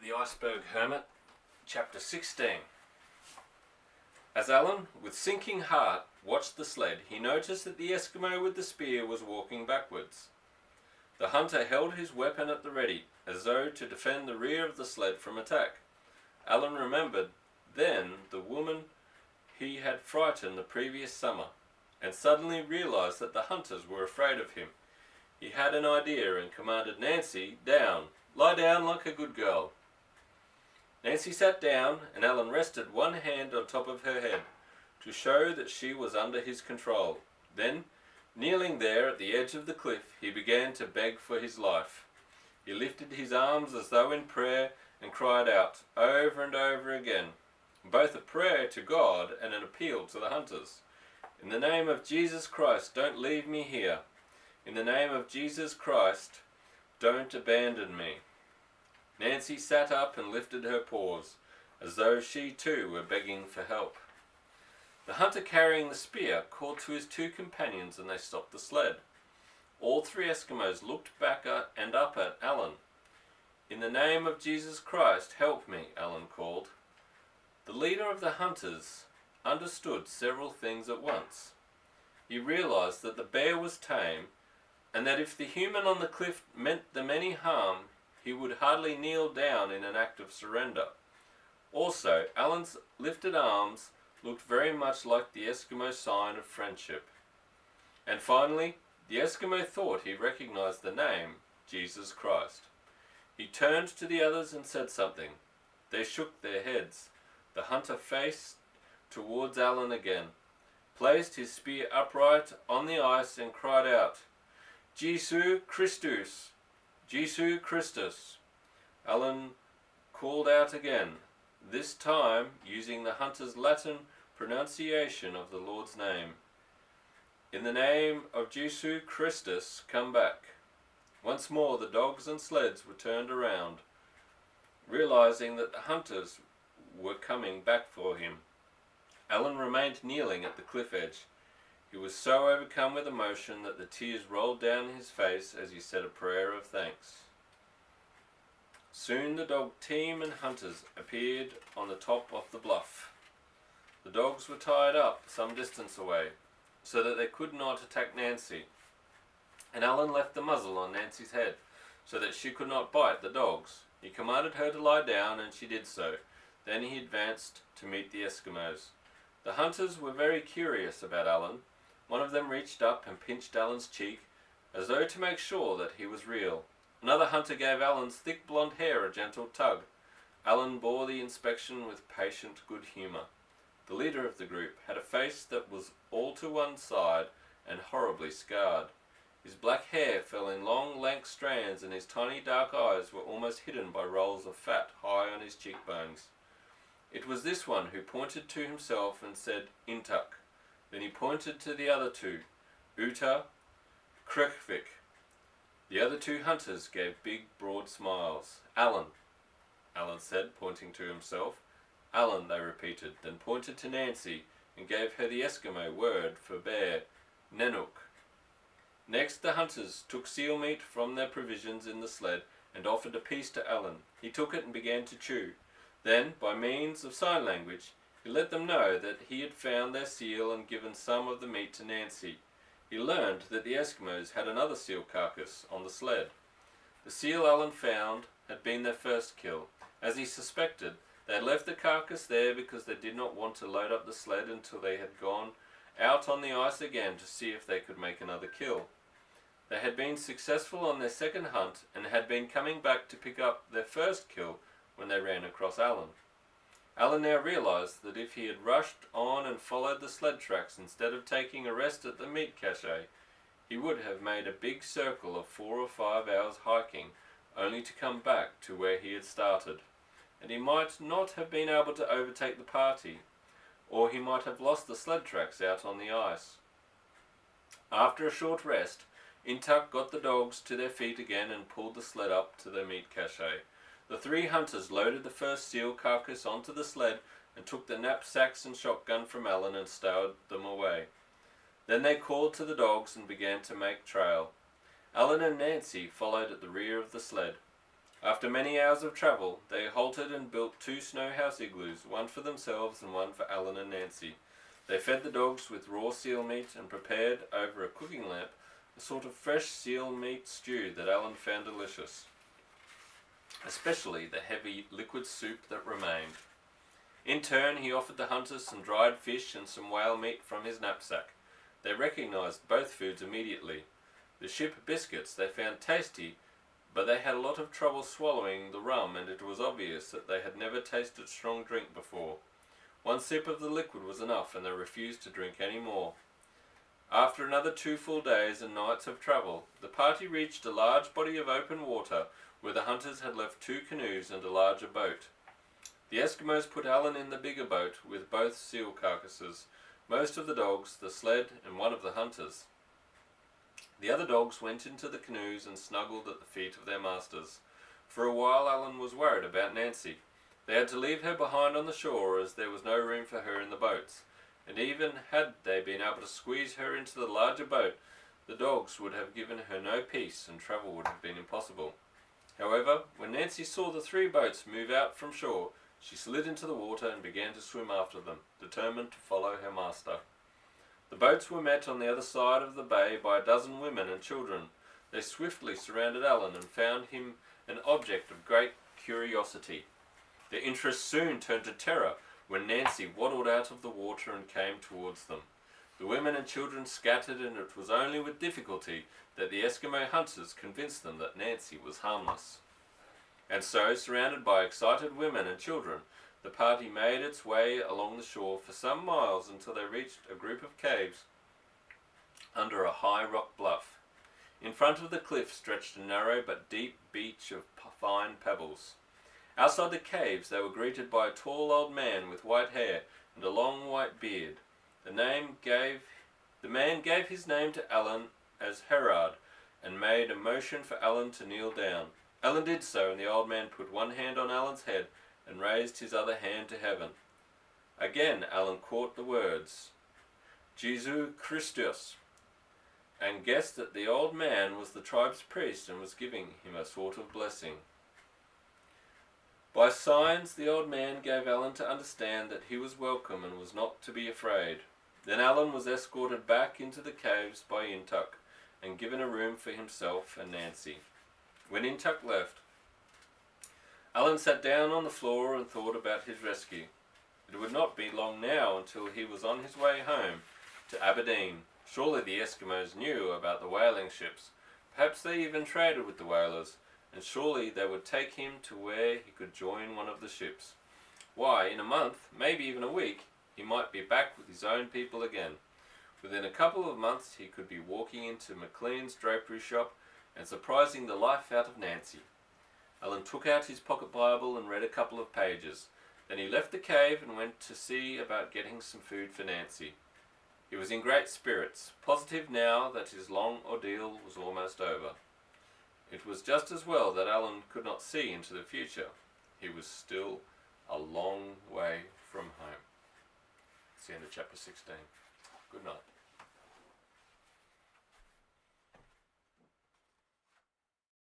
The Iceberg Hermit, Chapter 16. As Alan, with sinking heart, watched the sled, he noticed that the Eskimo with the spear was walking backwards. The hunter held his weapon at the ready, as though to defend the rear of the sled from attack. Alan remembered then the woman he had frightened the previous summer, and suddenly realized that the hunters were afraid of him. He had an idea and commanded Nancy, "Down! Lie down like a good girl." Nancy sat down, and Alan rested one hand on top of her head, to show that she was under his control. Then, kneeling there at the edge of the cliff, he began to beg for his life. He lifted his arms as though in prayer, and cried out, over and over again, both a prayer to God and an appeal to the hunters. "In the name of Jesus Christ, don't leave me here. In the name of Jesus Christ, don't abandon me." Nancy sat up and lifted her paws, as though she too were begging for help. The hunter carrying the spear called to his two companions, and they stopped the sled. All three Eskimos looked back and up at Alan. "In the name of Jesus Christ, help me," Alan called. The leader of the hunters understood several things at once. He realized that the bear was tame, and that if the human on the cliff meant them any harm, he would hardly kneel down in an act of surrender. Also, Alan's lifted arms looked very much like the Eskimo sign of friendship. And finally, the Eskimo thought he recognized the name, Jesus Christ. He turned to the others and said something. They shook their heads. The hunter faced towards Alan again, placed his spear upright on the ice and cried out, "Jesus Christus! Jesus Christus!" Alan called out again, this time using the hunter's Latin pronunciation of the Lord's name. "In the name of Jesus Christus, come back." Once more the dogs and sleds were turned around, realizing that the hunters were coming back for him. Alan remained kneeling at the cliff edge. He was so overcome with emotion that the tears rolled down his face as he said a prayer of thanks. Soon the dog team and hunters appeared on the top of the bluff. The dogs were tied up some distance away, so that they could not attack Nancy, and Alan left the muzzle on Nancy's head, so that she could not bite the dogs. He commanded her to lie down, and she did so. Then he advanced to meet the Eskimos. The hunters were very curious about Alan. One of them reached up and pinched Alan's cheek, as though to make sure that he was real. Another hunter gave Alan's thick blonde hair a gentle tug. Alan bore the inspection with patient good humor. The leader of the group had a face that was all to one side and horribly scarred. His black hair fell in long, lank strands, and his tiny dark eyes were almost hidden by rolls of fat high on his cheekbones. It was this one who pointed to himself and said, "Intuk." Then he pointed to the other two, Uta, Krekvik. The other two hunters gave big, broad smiles. "Alan," Alan said, pointing to himself. "Alan," they repeated, then pointed to Nancy and gave her the Eskimo word for bear, Nenuk. Next the hunters took seal meat from their provisions in the sled and offered a piece to Alan. He took it and began to chew. Then, by means of sign language, he let them know that he had found their seal and given some of the meat to Nancy. He learned that the Eskimos had another seal carcass on the sled. The seal Alan found had been their first kill. As he suspected, they had left the carcass there because they did not want to load up the sled until they had gone out on the ice again to see if they could make another kill. They had been successful on their second hunt and had been coming back to pick up their first kill when they ran across Alan. Alan now realized that if he had rushed on and followed the sled tracks instead of taking a rest at the meat cache, he would have made a big circle of 4 or 5 hours hiking, only to come back to where he had started. And he might not have been able to overtake the party, or he might have lost the sled tracks out on the ice. After a short rest, Intuk got the dogs to their feet again and pulled the sled up to their meat cache. The 3 hunters loaded the first seal carcass onto the sled and took the knapsacks and shotgun from Alan and stowed them away. Then they called to the dogs and began to make trail. Alan and Nancy followed at the rear of the sled. After many hours of travel, they halted and built 2 snow house igloos, one for themselves and one for Alan and Nancy. They fed the dogs with raw seal meat and prepared, over a cooking lamp, a sort of fresh seal meat stew that Alan found delicious, especially the heavy liquid soup that remained. In turn, he offered the hunters some dried fish and some whale meat from his knapsack. They recognized both foods immediately. The ship biscuits they found tasty, but they had a lot of trouble swallowing the rum, and it was obvious that they had never tasted strong drink before. 1 sip of the liquid was enough, and they refused to drink any more. After another 2 full days and nights of travel, the party reached a large body of open water where the hunters had left 2 canoes and a larger boat. The Eskimos put Alan in the bigger boat with both seal carcasses, most of the dogs, the sled, and one of the hunters. The other dogs went into the canoes and snuggled at the feet of their masters. For a while Alan was worried about Nancy. They had to leave her behind on the shore as there was no room for her in the boats, and even had they been able to squeeze her into the larger boat, the dogs would have given her no peace and travel would have been impossible. However, when Nancy saw the 3 boats move out from shore, she slid into the water and began to swim after them, determined to follow her master. The boats were met on the other side of the bay by a dozen women and children. They swiftly surrounded Alan and found him an object of great curiosity. Their interest soon turned to terror when Nancy waddled out of the water and came towards them. The women and children scattered, and it was only with difficulty that the Eskimo hunters convinced them that Nancy was harmless. And so, surrounded by excited women and children, the party made its way along the shore for some miles until they reached a group of caves under a high rock bluff. In front of the cliff stretched a narrow but deep beach of fine pebbles. Outside the caves they were greeted by a tall old man with white hair and a long white beard. The man gave his name to Alan as Herard and made a motion for Alan to kneel down. Alan did so, and the old man put one hand on Alan's head and raised his other hand to heaven. Again Alan caught the words, "Jesus Christus," and guessed that the old man was the tribe's priest and was giving him a sort of blessing. By signs the old man gave Alan to understand that he was welcome and was not to be afraid. Then Alan was escorted back into the caves by Intuk and given a room for himself and Nancy. When Intuk left, Alan sat down on the floor and thought about his rescue. It would not be long now until he was on his way home to Aberdeen. Surely the Eskimos knew about the whaling ships. Perhaps they even traded with the whalers, and surely they would take him to where he could join one of the ships. Why, in a month, maybe even a week, he might be back with his own people again. Within a couple of months he could be walking into McLean's drapery shop and surprising the life out of Nancy. Alan took out his pocket Bible and read a couple of pages. Then he left the cave and went to see about getting some food for Nancy. He was in great spirits, positive now that his long ordeal was almost over. It was just as well that Alan could not see into the future. He was still a long way from home. It's the end of chapter 16. Good night.